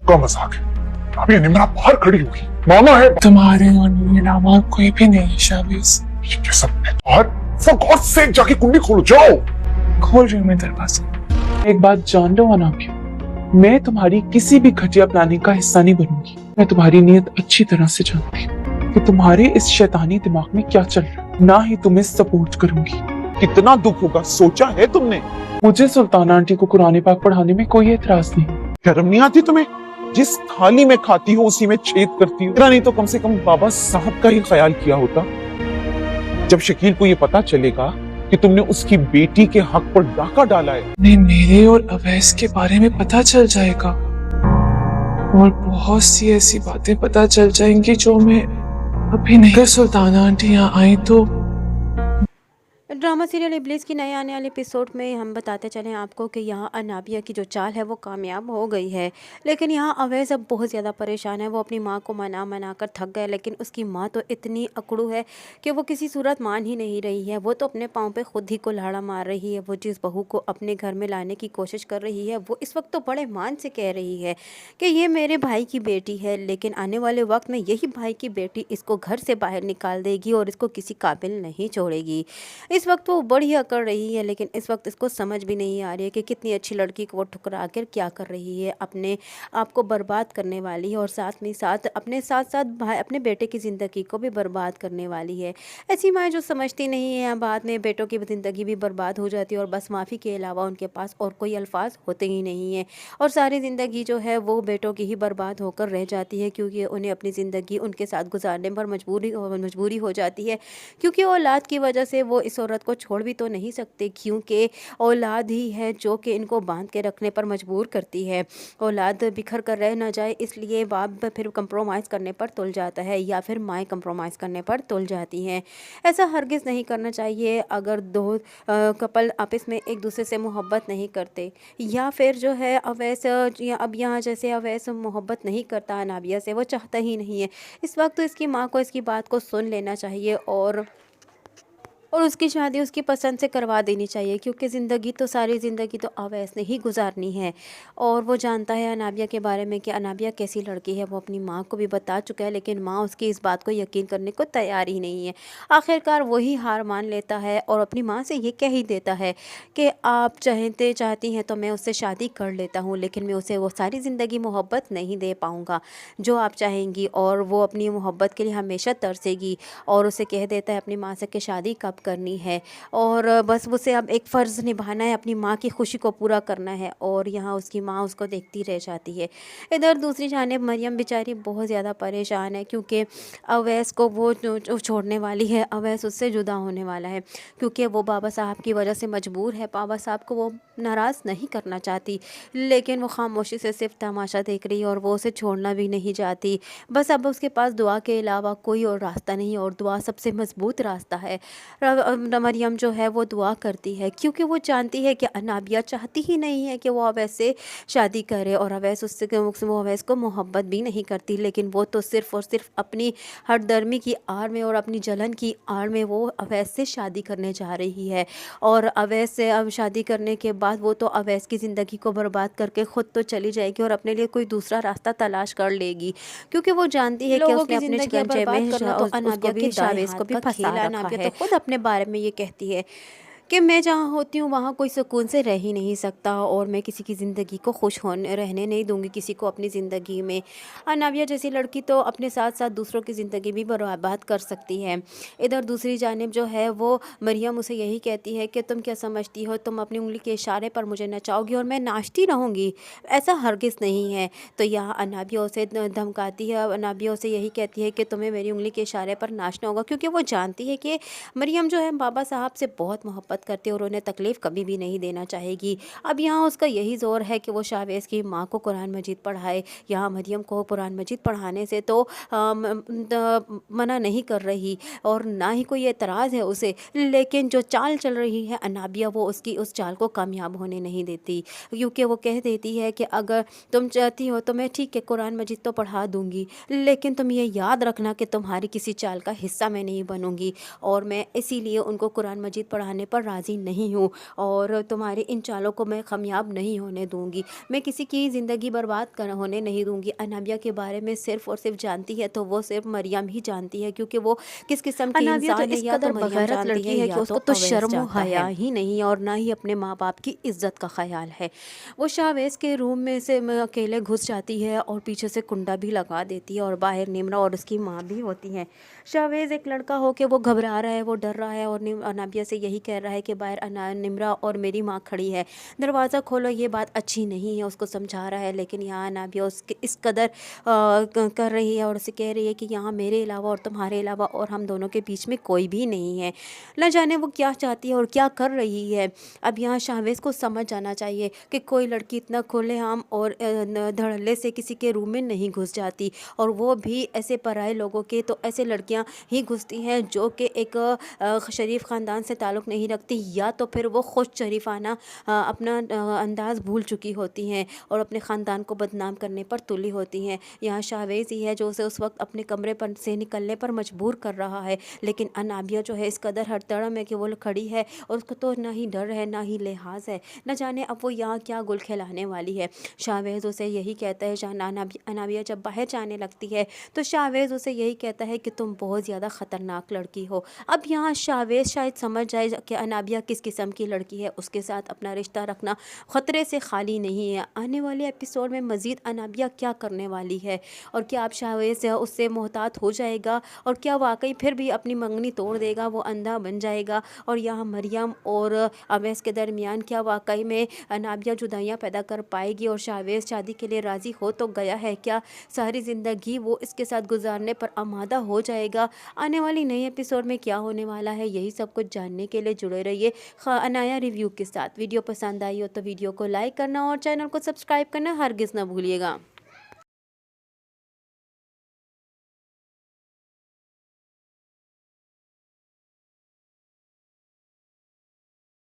का मजाक है। अभी निम्रा बाहर खड़ी होगी, मामा है। तुम्हारे और मेरे अलावा कोई भी नहीं है शाबिज। ये सब है बाहर। फॉर गॉड सेक जाके कुंडी खोलो, जाओ। खोल रही हूँ मैं दरवाजा। एक बात जान लो अनामिया, मैं तुम्हारी किसी भी घटिया प्लानिंग का हिस्सा नहीं बनूंगी। मैं तुम्हारी नीयत अच्छी तरह से जानती हूँ कि तुम्हारे इस शैतानी दिमाग में क्या चल रहा है। ना ही तुम्हें सपोर्ट करूंगी। कितना दुख होगा सोचा है तुमने? मुझे सुल्ताना आंटी को कुरान पाक पढ़ाने में कोई एतराज नहीं। शर्म नहीं आती तुम्हें? जिस थाली में खाती हो उसी में छेद करती हो। तेरा नहीं तो कम से कम बाबा साहब का ही ख्याल किया होता। जब शकील को ये पता चलेगा कि तुमने उसकी बेटी के हक पर डाका डाला है। नहीं, मेरे और अवैस के बारे में पता चल जाएगा और बहुत सी ऐसी बातें पता चल जाएंगी जो मैं अभी नहीं। अगर सुल्ताना आंटी यहाँ आई तो ड्रामा सीरियल इब्लिस की नए आने वाले एपिसोड में हम बताते चलें आपको कि यहाँ अनाबिया की जो चाल है वो कामयाब हो गई है। लेकिन यहाँ अवैस अब बहुत ज़्यादा परेशान है। वो अपनी माँ को मना कर थक गए, लेकिन उसकी माँ तो इतनी अकड़ू है कि वो किसी सूरत मान ही नहीं रही है। वो तो अपने पाँव पे खुद ही कुल्हाड़ा मार रही है। वो जिस बहू को अपने घर में लाने की कोशिश कर रही है वो इस वक्त तो बड़े मान से कह रही है कि ये मेरे भाई की बेटी है, लेकिन आने वाले वक्त में यही भाई की बेटी इसको घर से बाहर निकाल देगी और इसको किसी काबिल नहीं छोड़ेगी। इस वक्त वो बढ़िया कर रही है, लेकिन इस वक्त इसको समझ भी नहीं आ रही है कि कितनी अच्छी लड़की को वो ठुकरा कर क्या कर रही है। अपने आप को बर्बाद करने वाली है और साथ में साथ अपने साथ साथ भाई अपने बेटे की ज़िंदगी को भी बर्बाद करने वाली है। ऐसी माएँ जो समझती नहीं है, बाद में बेटों की ज़िंदगी भी बर्बाद हो जाती है और बस माफ़ी के अलावा उनके पास और कोई अल्फाज होते ही नहीं है और सारी ज़िंदगी जो है वो बेटों की ही बर्बाद होकर रह जाती है, क्योंकि उन्हें अपनी ज़िंदगी उनके साथ गुजारने पर मजबूरी हो जाती है। क्योंकि औलाद की वजह से वो इस औरत को छोड़ भी तो नहीं सकते, क्योंकि औलाद ही है जो कि इनको बांध के रखने पर मजबूर करती है। औलाद बिखर कर रह ना जाए, इसलिए बाप फिर कंप्रोमाइज़ करने पर तुल जाता है या फिर माएँ कंप्रोमाइज़ करने पर तुल जाती हैं। ऐसा हरगिज़ नहीं करना चाहिए। अगर दो कपल आपस में एक दूसरे से मोहब्बत नहीं करते या फिर जो है अवैस अब यहाँ जैसे अवैस मोहब्बत नहीं करता अनाबिया से, वो चाहता ही नहीं है, इस वक्त तो इसकी माँ को इसकी बात को सुन लेना चाहिए और उसकी शादी उसकी पसंद से करवा देनी चाहिए, क्योंकि ज़िंदगी तो सारी ज़िंदगी तो अवैस ने ही गुजारनी है। और वो जानता है अनाबिया के बारे में कि अनाबिया कैसी लड़की है। वो अपनी माँ को भी बता चुका है, लेकिन माँ उसकी इस बात को यकीन करने को तैयार ही नहीं है। आखिरकार वही हार मान लेता है और अपनी माँ से ये कह ही देता है कि आप चाहती हैं तो मैं उससे शादी कर लेता हूँ, लेकिन मैं उसे वो सारी ज़िंदगी मोहब्बत नहीं दे पाऊँगा जो आप चाहेंगी। और वो अपनी मोहब्बत के लिए हमेशा तरसेगी और उसे कह देता है अपनी माँ से कि शादी कब करनी है और बस उसे अब एक फ़र्ज़ निभाना है, अपनी माँ की खुशी को पूरा करना है। और यहाँ उसकी माँ उसको देखती रह जाती है। इधर दूसरी जानिब मरियम बेचारी बहुत ज़्यादा परेशान है, क्योंकि अवैस को वो छोड़ने वाली है, अवैस उससे जुदा होने वाला है, क्योंकि वो बाबा साहब की वजह से मजबूर है। बाबा साहब को वो नाराज़ नहीं करना चाहती, लेकिन वो खामोशी से सिर्फ तमाशा देख रही है और वो उसे छोड़ना भी नहीं चाहती। बस अब उसके पास दुआ के अलावा कोई और रास्ता नहीं, और दुआ सबसे मजबूत रास्ता है। मरियम जो है वो दुआ करती है, क्योंकि वो जानती है कि अनाबिया चाहती ही नहीं है कि वो अवैस से शादी करे और अवैस उससे वो अवैस को मोहब्बत भी नहीं करती, लेकिन वो तो सिर्फ़ और सिर्फ अपनी हरदर्मी की आड़ में और अपनी जलन की आड़ में वो अवैस से शादी करने जा रही है। और अवैस से अब शादी करने के बाद वो तो अवैस की ज़िंदगी को बर्बाद करके ख़ुद तो चली जाएगी और अपने लिए कोई दूसरा रास्ता तलाश कर लेगी, क्योंकि वो जानती है कि उसने अपने शिकंजे में तो अनाबिया की शावेज़ को भी फंसा रखा है। तो खुद अपने बारे में ये कहती है कि मैं जहाँ होती हूँ वहाँ कोई सुकून से रह ही नहीं सकता और मैं किसी की ज़िंदगी को खुश होने रहने नहीं दूँगी किसी को अपनी ज़िंदगी में। अनाबिया जैसी लड़की तो अपने साथ साथ दूसरों की ज़िंदगी भी बर्बाद कर सकती है। इधर दूसरी जानिब जो है वो मरियम उसे यही कहती है कि तुम क्या समझती हो, तुम अपनी उंगली के इशारे पर मुझे नचाओगी और मैं नाचती रहूँगी, ऐसा हरगिज़ नहीं है। तो यहाँ अनाबिया उसे धमकाती है, अनाबिया उसे यही कहती है कि तुम्हें मेरी उंगली के इशारे पर नाचना होगा, क्योंकि वो जानती है कि मरियम जो है बाबा साहब से बहुत मोहब्बत करती है और उन्हें तकलीफ़ कभी भी नहीं देना चाहेगी। अब यहाँ उसका यही ज़ोर है कि वो शावेज़ की माँ को कुरान मजीद पढ़ाए। यहाँ मरियम को कुरान मजीद पढ़ाने से तो मना नहीं कर रही और ना ही कोई एतराज़ है उसे, लेकिन जो चाल चल रही है अनाबिया वो उसकी उस चाल को कामयाब होने नहीं देती, क्योंकि वो कह देती है कि अगर तुम चाहती हो तो मैं ठीक है कुरान मजीद तो पढ़ा दूँगी, लेकिन तुम ये याद रखना कि तुम्हारी किसी चाल का हिस्सा मैं नहीं बनूँगी और मैं इसीलिए उनको कुरान मजीद पढ़ाने पर राज़ी नहीं हूँ और तुम्हारे इन चालों को मैं कामयाब नहीं होने दूँगी। मैं किसी की ज़िंदगी बर्बाद होने नहीं दूँगी। अनाबिया के बारे में सिर्फ़ और सिर्फ जानती है तो वो सिर्फ मरियम ही जानती है, क्योंकि वो किस किस्म की अनाबिया तो इंसान है इस या तो कदर मरियम बगैरत जानती लड़की है कि या उसको तो तो अवैस शर्म जानता हया है ही नहीं और ना ही अपने माँ बाप की इज्जत का ख्याल है। वो शाहवेज़ के रूम में से अकेले घुस जाती है और पीछे से कुंडा भी लगा देती है और बाहर निम्रा और उसकी माँ भी होती हैं। शाहवेज़ एक लड़का हो के वो घबरा रहा है, वो डर रहा है और अनाबिया से यही कह रहा है कि बाहर निम्रा और मेरी माँ खड़ी है, दरवाज़ा खोलो। ये बात अच्छी नहीं है, उसको समझा रहा है, लेकिन यहाँ अनाबिया उसके इस कदर कर रही है और उसे कह रही है कि यहाँ मेरे अलावा और तुम्हारे अलावा और हम दोनों के बीच में कोई भी नहीं है। न जाने वो क्या चाहती है और क्या कर रही है। अब यहाँ शाहवेज़ को समझ जाना चाहिए कि कोई लड़की इतना खुलेआम और धड़ल्ले से किसी के रूम में नहीं घुस जाती, और वो भी ऐसे पराए लोगों के। तो ऐसे लड़कियां ही घुसती हैं जो कि एक शरीफ ख़ानदान से ताल्लुक़ नहीं रखती, या तो फिर वो खुद शरीफाना अपना अंदाज़ भूल चुकी होती हैं और अपने ख़ानदान को बदनाम करने पर तुली होती हैं। यहाँ शाहवेज़ ही है जो उसे उस वक्त अपने कमरे पर से निकलने पर मजबूर कर रहा है, लेकिन अनाबिया जो है इस कदर हड़तड़म है कि वो खड़ी है और उसको तो ना ही डर है ना ही लिहाज है। न जाने अब वो यहाँ क्या गुल खिलाने वाली है। शाहवेज़ उसे यही कहता है, अनाबिया जब बाहर जाने लगती है तो शाहवेज़ उसे यही कहता है कि तुम बहुत ज़्यादा ख़तरनाक लड़की हो। अब यहाँ शाहवेज़ शायद समझ जाए कि अनाबिया किस किस्म की लड़की है, उसके साथ अपना रिश्ता रखना ख़तरे से खाली नहीं है। आने वाले एपिसोड में मज़ीद अनाबिया क्या करने वाली है और क्या अब शाहवेज़ उससे मोहतात हो जाएगा और क्या वाकई फिर भी अपनी मंगनी तोड़ देगा, वो अंधा बन जाएगा। और यहाँ मरियम और अवैस के दरमियान क्या वाकई में अनाबिया जुदाइयाँ पैदा कर पाएगी और शाहवेज़ शादी के लिए राज़ी हो तो गया है, क्या सारी ज़िंदगी वो इसके साथ गुजारने पर आमादा हो जाएगा। आने वाली नई एपिसोड में क्या होने वाला है, यही सब कुछ जानने के लिए जुड़े रहिए अनाया रिव्यू के साथ। वीडियो पसंद आई हो तो वीडियो को लाइक करना और चैनल को सब्सक्राइब करना हरगिज़ ना भूलिएगा।